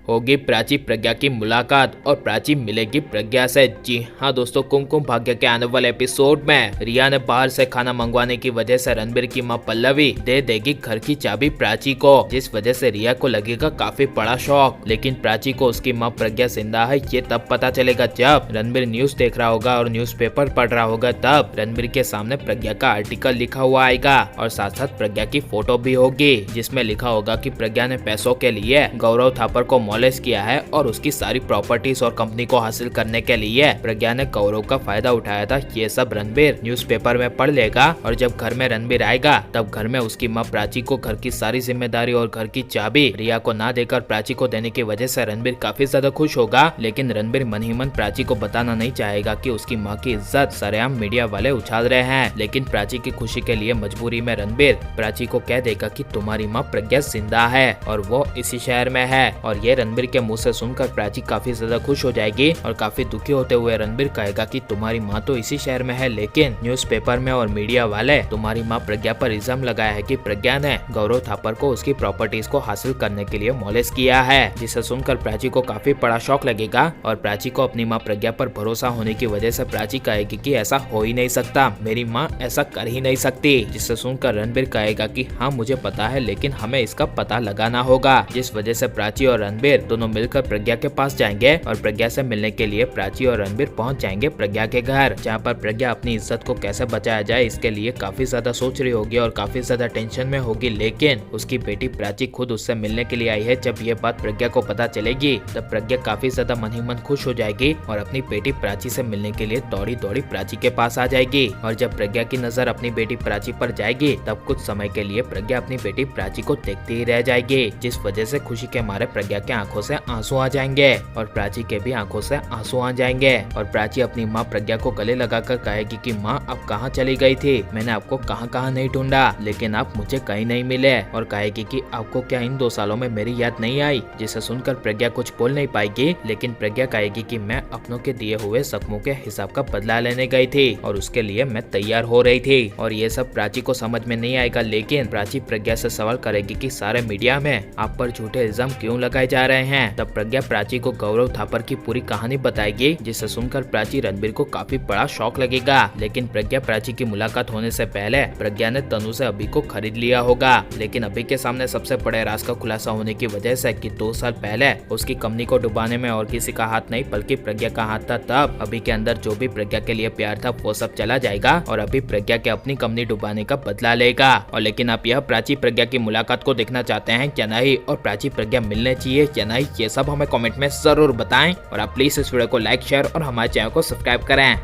होगी प्राची प्रज्ञा की मुलाकात और प्राची मिलेगी प्रज्ञा से। जी हाँ दोस्तों, कुमकुम भाग्य के आने वाले एपिसोड में रिया ने बाहर से खाना मंगवाने की वजह से रणबीर की मां पल्लवी दे देगी घर की चाबी प्राची को, जिस वजह से रिया को लगेगा काफी बड़ा शौक। लेकिन प्राची को उसकी मां प्रज्ञा जिंदा है ये तब पता चलेगा जब रणबीर न्यूज देख रहा होगा और न्यूज़पेपर पढ़ रहा होगा। तब रणबीर के सामने प्रज्ञा का आर्टिकल लिखा हुआ आएगा और साथ साथ प्रज्ञा की फोटो भी होगी, जिसमें लिखा होगा कि प्रज्ञा ने पैसों के लिए गौरव थापर को मॉलेस्ट किया है और उसकी सारी प्रॉपर्टीज और कंपनी को हासिल करने के लिए प्रज्ञा ने गौरव का फायदा उठाया था। ये सब रणबीर न्यूज़पेपर में पढ़ लेगा और जब घर में रणबीर आएगा तब घर में उसकी मां प्राची को घर की सारी जिम्मेदारी और घर की चाबी रिया को ना देकर प्राची को देने की वजह से रणबीर काफी ज्यादा खुश होगा। लेकिन रणबीर मन ही मन प्राची को बताना नहीं चाहेगा कि उसकी मां की इज्जत सरेआम मीडिया वाले उछाल रहे हैं। लेकिन प्राची की खुशी के लिए मजबूरी में रणबीर प्राची को कह देगा कि तुम्हारी मां प्रज्ञा जिंदा है और वो इसी शहर में है। और ये रणबीर के मुंह से सुनकर प्राची काफी ज्यादा खुश हो जाएगी और काफी दुखी होते हुए रणबीर कहेगा कि तुम्हारी मां तो इसी शहर में है, लेकिन न्यूज़पेपर में और मीडिया वाले तुम्हारी मां प्रज्ञा पर इल्जाम लगाया है कि प्रज्ञा ने गौरव थापर को उसकी प्रॉपर्टीज को हासिल करने के लिए मॉलेस्ट किया है। जिसे सुनकर प्राची को काफी बड़ा शौक लगेगा और प्राची को अपनी मां प्रज्ञा पर भरोसा होने की वजह से प्राची कहेगी कि ऐसा हो ही नहीं सकता, मेरी मां ऐसा कर ही नहीं सकती। जिससे सुनकर रणबीर कहेगा कि हाँ मुझे पता है, लेकिन हमें इसका पता लगाना होगा। जिस वजह से प्राची और रणबीर दोनों मिलकर प्रज्ञा के पास जाएंगे और प्रज्ञा से मिलने के लिए प्राची और रणबीर पहुंच जाएंगे प्रज्ञा के घर, जहां पर प्रज्ञा अपनी इज्जत को कैसे बचाया जाए इसके लिए काफी ज्यादा सोच रही होगी और काफी ज्यादा टेंशन में होगी। लेकिन उसकी बेटी प्राची खुद उससे मिलने के लिए आई है। जब ये बात प्रज्ञा को पता चलेगी तब प्रज्ञा काफी ज्यादा मन ही मन खुश हो जाएगी और अपनी बेटी प्राची से मिलने के लिए दौड़ी दौड़ी प्राची के पास आ जाएगी। और जब प्रज्ञा की नजर अपनी बेटी प्राची पर जाएगी तब कुछ समय के लिए प्रज्ञा अपनी बेटी प्राची को देखती ही रह जाएगी, जिस वजह से खुशी के मारे प्रज्ञा के आंखों से आंसू आ जाएंगे और प्राची के भी आंखों से आंसू आ जाएंगे। और प्राची अपनी माँ प्रज्ञा को गले लगाकर कहेगी कि माँ अब कहाँ चली गई थी, मैंने आपको कहाँ कहाँ नहीं ढूंढा, लेकिन आप मुझे कहीं नहीं मिले। और कहेगी कि आपको क्या इन 2 सालों में मेरी याद नहीं आई। जिसे सुनकर प्रज्ञा कुछ बोल नहीं पाएगी, लेकिन प्रज्ञा कहेगी कि मैं अपनों के दिए हुए जख्मों के हिसाब का बदला लेने गई थी और उसके लिए मैं तैयार हो रही थी। और ये सब प्राची को समझ में नहीं आएगा, लेकिन प्राची प्रज्ञा से सवाल करेगी कि सारे मीडिया में आप पर झूठे इल्जाम क्यों लगाए जा रहे हैं। तब प्रज्ञा प्राची को गौरव थापर की पूरी कहानी बताएगी, जिसे सुनकर प्राची रणबीर को काफी बड़ा शौक लगेगा। लेकिन प्रज्ञा प्राची की मुलाकात होने से पहले प्रज्ञा ने तनु से अभी को खरीद लिया होगा। लेकिन अभी के सामने सबसे बड़े राज का खुलासा होने की वजह से कि 2 साल पहले उसकी कंपनी को डुबाने में और किसी का हाथ नहीं बल्कि प्रज्ञा का हाथ था। तब अभी के अंदर जो भी प्रज्ञा के लिए प्यार था वो सब चला जाएगा और अभी प्रज्ञा के अपनी कंपनी डुबाने का बदला लेगा। और लेकिन आप यह प्राची प्रज्ञा की मुलाकात को देखना चाहते हैं क्या नहीं, और प्राची प्रज्ञा मिलने चाहिए क्या नहीं, ये सब हमें कमेंट में जरूर बताएं। और आप प्लीज इस वीडियो को लाइक शेयर और हमारे चैनल को सब्सक्राइब करें।